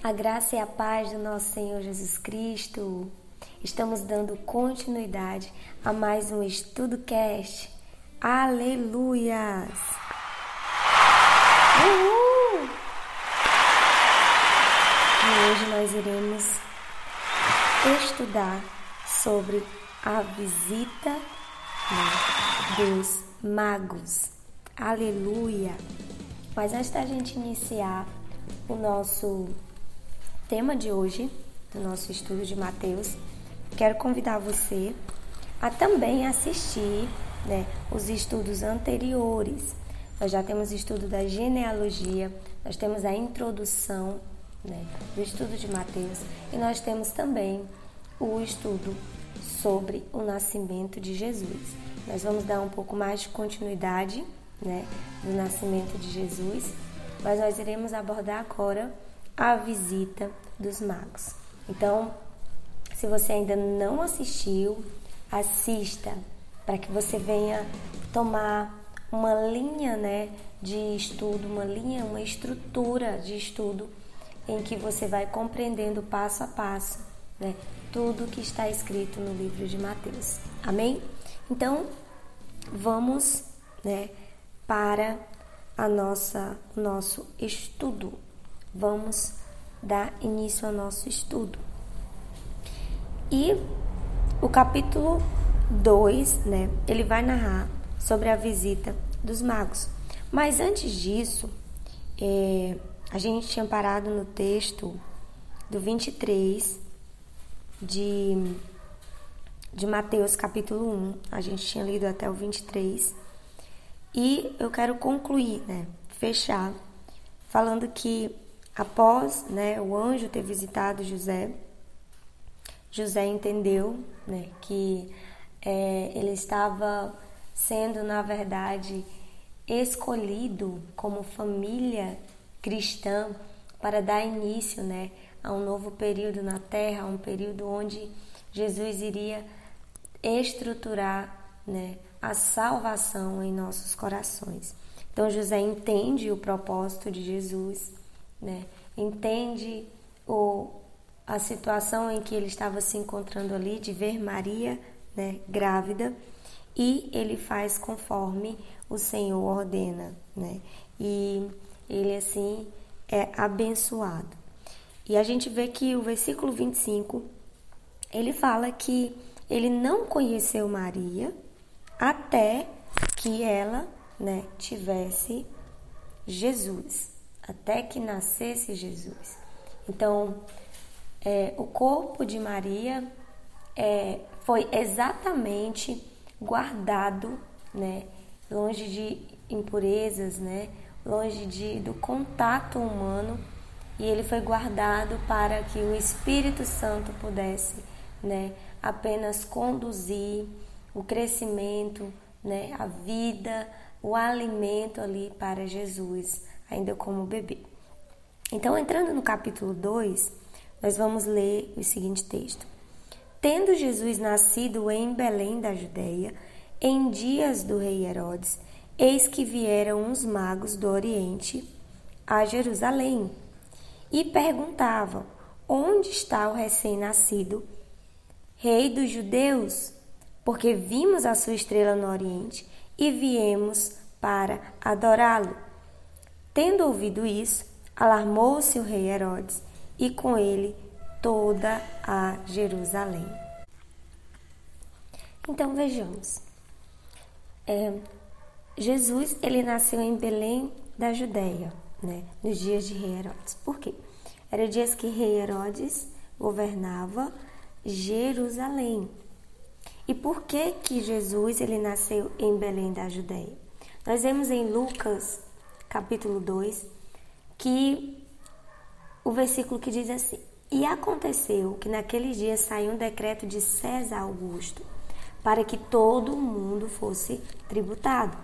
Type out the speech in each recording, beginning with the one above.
A graça e a paz do nosso Senhor Jesus Cristo. Estamos dando continuidade a mais um EstudoCast. Aleluias! Uhul! E hoje nós iremos estudar sobre a visita dos magos. Aleluia! Mas antes da gente iniciar o nosso tema de hoje, do nosso estudo de Mateus, quero convidar você a também assistir os estudos anteriores. Nós já temos o estudo da genealogia, nós temos a introdução do estudo de Mateus e nós temos também o estudo sobre o nascimento de Jesus. Nós vamos dar um pouco mais de continuidade do nascimento de Jesus, mas nós iremos abordar agora a visita dos magos. Então, se você ainda não assistiu, assista, para que você venha tomar uma linha de estudo, uma estrutura de estudo em que você vai compreendendo passo a passo tudo que está escrito no livro de Mateus. Amém? Então, vamos para o nosso estudo. Vamos dar início ao nosso estudo. E o capítulo 2, ele vai narrar sobre a visita dos magos. Mas antes disso, a gente tinha parado no texto do 23 de Mateus, capítulo 1. A gente tinha lido até o 23. E eu quero concluir, fechar, falando que após o anjo ter visitado José, José entendeu que ele estava sendo, na verdade, escolhido como família cristã para dar início a um novo período na terra, um período onde Jesus iria estruturar a salvação em nossos corações. Então José entende o propósito de Jesus, entende a situação em que ele estava se encontrando ali, de ver Maria grávida, e ele faz conforme o Senhor ordena, e ele assim é abençoado. E a gente vê que o versículo 25, ele fala que ele não conheceu Maria até que ela tivesse Jesus, até que nascesse Jesus. Então, o corpo de Maria foi exatamente guardado, longe de impurezas, longe do contato humano, e ele foi guardado para que o Espírito Santo pudesse apenas conduzir o crescimento, a vida, o alimento ali para Jesus, ainda como bebê. Então, entrando no capítulo 2, nós vamos ler o seguinte texto. Tendo Jesus nascido em Belém da Judeia, em dias do rei Herodes, eis que vieram uns magos do Oriente a Jerusalém e perguntavam: onde está o recém-nascido, rei dos judeus? Porque vimos a sua estrela no Oriente e viemos para adorá-lo. Tendo ouvido isso, alarmou-se o rei Herodes e com ele toda a Jerusalém. Então vejamos, Jesus ele nasceu em Belém da Judeia, nos dias de rei Herodes. Por quê? Era dias que rei Herodes governava Jerusalém. E por que que Jesus ele nasceu em Belém da Judeia? Nós vemos em Lucas, capítulo 2, que o versículo que diz assim: e aconteceu que naqueles dias saiu um decreto de César Augusto para que todo mundo fosse tributado.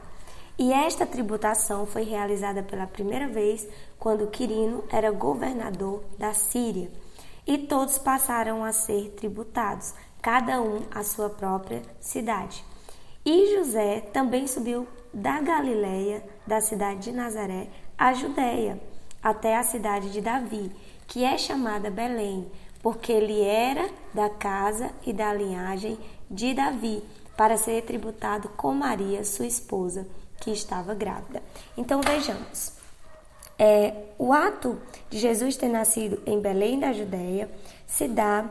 E esta tributação foi realizada pela primeira vez quando Quirino era governador da Síria. E todos passaram a ser tributados, cada um à sua própria cidade. E José também subiu da Galileia, da cidade de Nazaré, à Judeia, até a cidade de Davi, que é chamada Belém, porque ele era da casa e da linhagem de Davi, para ser tributado com Maria, sua esposa, que estava grávida. Então vejamos, o ato de Jesus ter nascido em Belém da Judéia se dá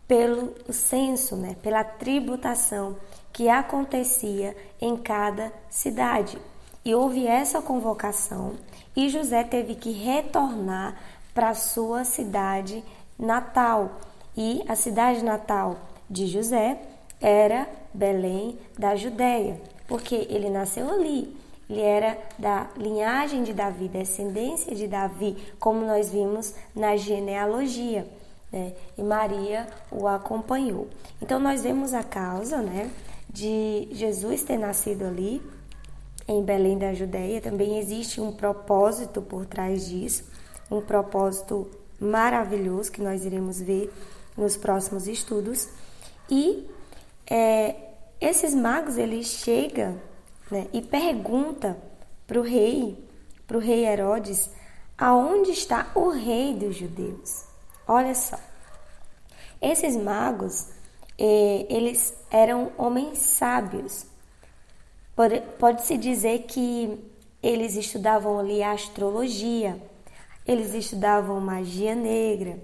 pelo censo, pela tributação que acontecia em cada cidade. E houve essa convocação e José teve que retornar para sua cidade natal. E a cidade natal de José era Belém da Judéia, porque ele nasceu ali. Ele era da linhagem de Davi, descendência de Davi, como nós vimos na genealogia, e Maria o acompanhou. Então nós vemos a causa, de Jesus ter nascido ali em Belém da Judéia. Também existe um propósito por trás disso, um propósito maravilhoso que nós iremos ver nos próximos estudos. E esses magos, eles chegam e perguntam para o rei Herodes, aonde está o rei dos judeus? Olha só, esses magos, eles eram homens sábios. Pode-se dizer que eles estudavam ali a astrologia, eles estudavam magia negra.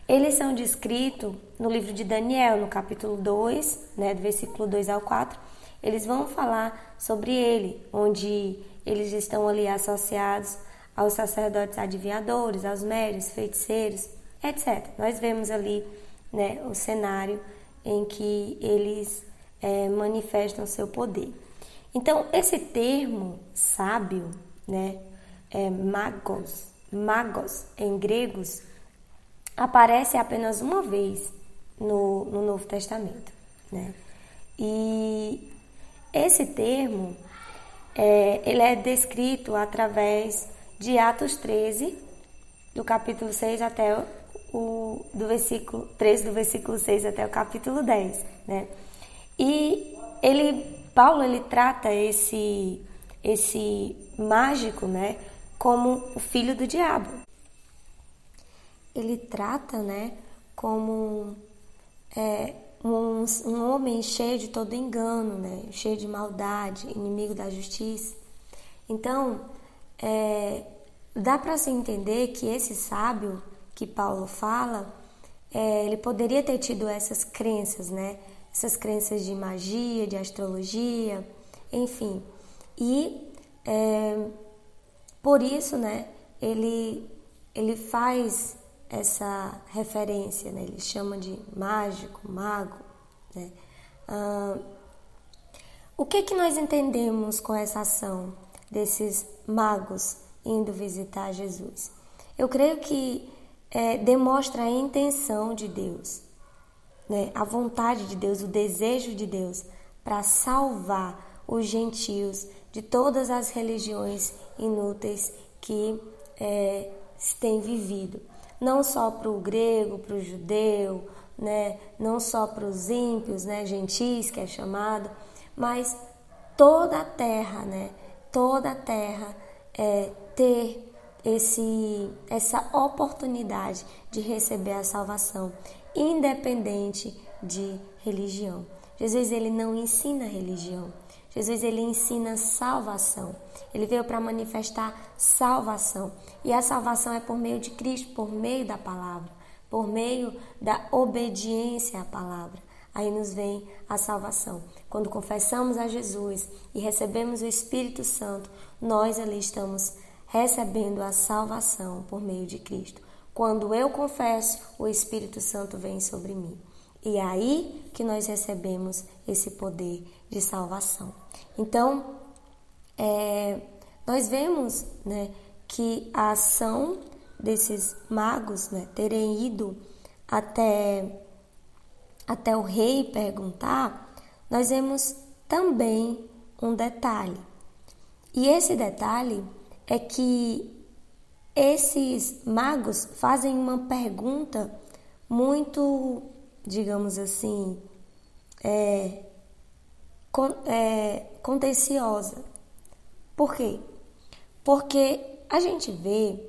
Eles são descritos no livro de Daniel, no capítulo 2, do versículo 2 ao 4. Eles vão falar sobre ele, onde eles estão ali associados aos sacerdotes adivinhadores, aos médiuns, feiticeiros, etc. Nós vemos ali o cenário em que eles manifestam seu poder. Então, esse termo sábio, magos em gregos, aparece apenas uma vez no Novo Testamento. E esse termo, ele é descrito através de Atos 13, do capítulo 6 até do versículo 13, do versículo 6 até o capítulo 10, E Paulo trata esse mágico, como o filho do diabo. Ele trata, como um homem cheio de todo engano, cheio de maldade, inimigo da justiça. Então, dá para se entender que esse sábio que Paulo fala, ele poderia ter tido essas crenças, essas crenças de magia, de astrologia, enfim. E por isso, ele faz essa referência, ele chama de mágico, mago. O que nós entendemos com essa ação desses magos indo visitar Jesus? Eu creio que demonstra a intenção de Deus, a vontade de Deus, o desejo de Deus para salvar os gentios de todas as religiões inúteis que se tem vivido. Não só para o grego, para o judeu, não só para os ímpios, gentis, que é chamado, mas toda a terra, toda a terra ter essa oportunidade de receber a salvação, independente de religião. Jesus, ele não ensina religião. Jesus, ele ensina salvação. Ele veio para manifestar salvação. E a salvação é por meio de Cristo, por meio da palavra, por meio da obediência à palavra. Aí nos vem a salvação. Quando confessamos a Jesus e recebemos o Espírito Santo, nós ali estamos recebendo a salvação por meio de Cristo. Quando eu confesso, o Espírito Santo vem sobre mim. E é aí que nós recebemos esse poder de salvação. Então, nós vemos que a ação desses magos terem ido até o rei perguntar, nós vemos também um detalhe. E esse detalhe é que esses magos fazem uma pergunta muito, digamos assim, contenciosa. Por quê? Porque a gente vê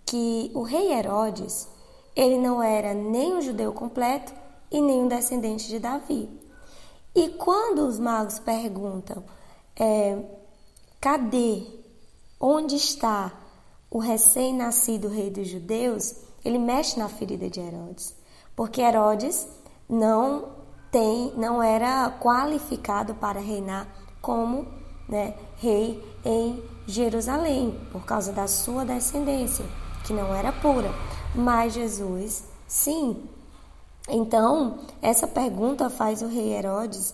que o rei Herodes, ele não era nem um judeu completo e nem um descendente de Davi. E quando os magos perguntam, cadê, onde está o recém-nascido rei dos judeus, ele mexe na ferida de Herodes, porque Herodes não era qualificado para reinar como, rei em Jerusalém, por causa da sua descendência, que não era pura, mas Jesus, sim. Então, essa pergunta faz o rei Herodes,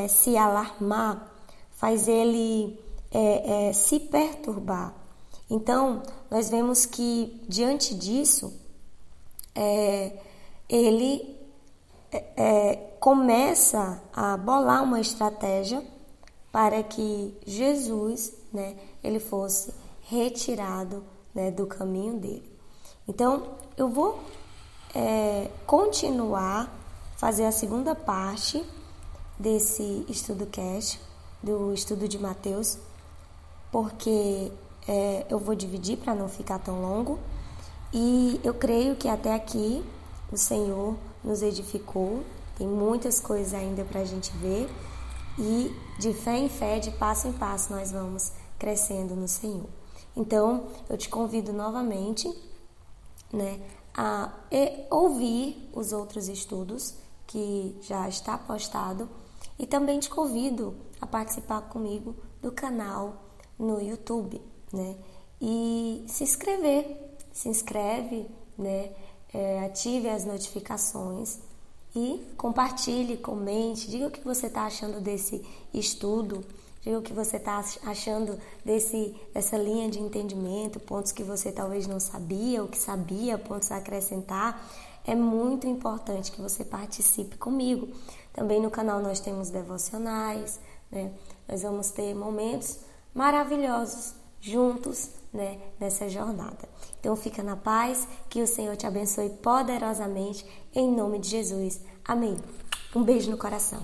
se alarmar, faz ele se perturbar. Então, nós vemos que, diante disso, ele começa a bolar uma estratégia para que Jesus, ele fosse retirado, do caminho dele. Então, eu vou continuar, fazer a segunda parte desse estudo cast, do estudo de Mateus, porque eu vou dividir para não ficar tão longo, e eu creio que até aqui o Senhor nos edificou, tem muitas coisas ainda para a gente ver, e de fé em fé, de passo em passo, nós vamos crescendo no Senhor. Então, eu te convido novamente, a ouvir os outros estudos que já está postado, e também te convido a participar comigo do canal no YouTube, e se inscreve, ative as notificações e compartilhe, comente, diga o que você está achando desse estudo, diga o que você está achando dessa linha de entendimento, pontos que você talvez não sabia, ou que sabia, pontos a acrescentar. É muito importante que você participe comigo. Também no canal nós temos devocionais, Nós vamos ter momentos maravilhosos juntos, nessa jornada. Então fica na paz, que o Senhor te abençoe poderosamente, em nome de Jesus. Amém. Um beijo no coração.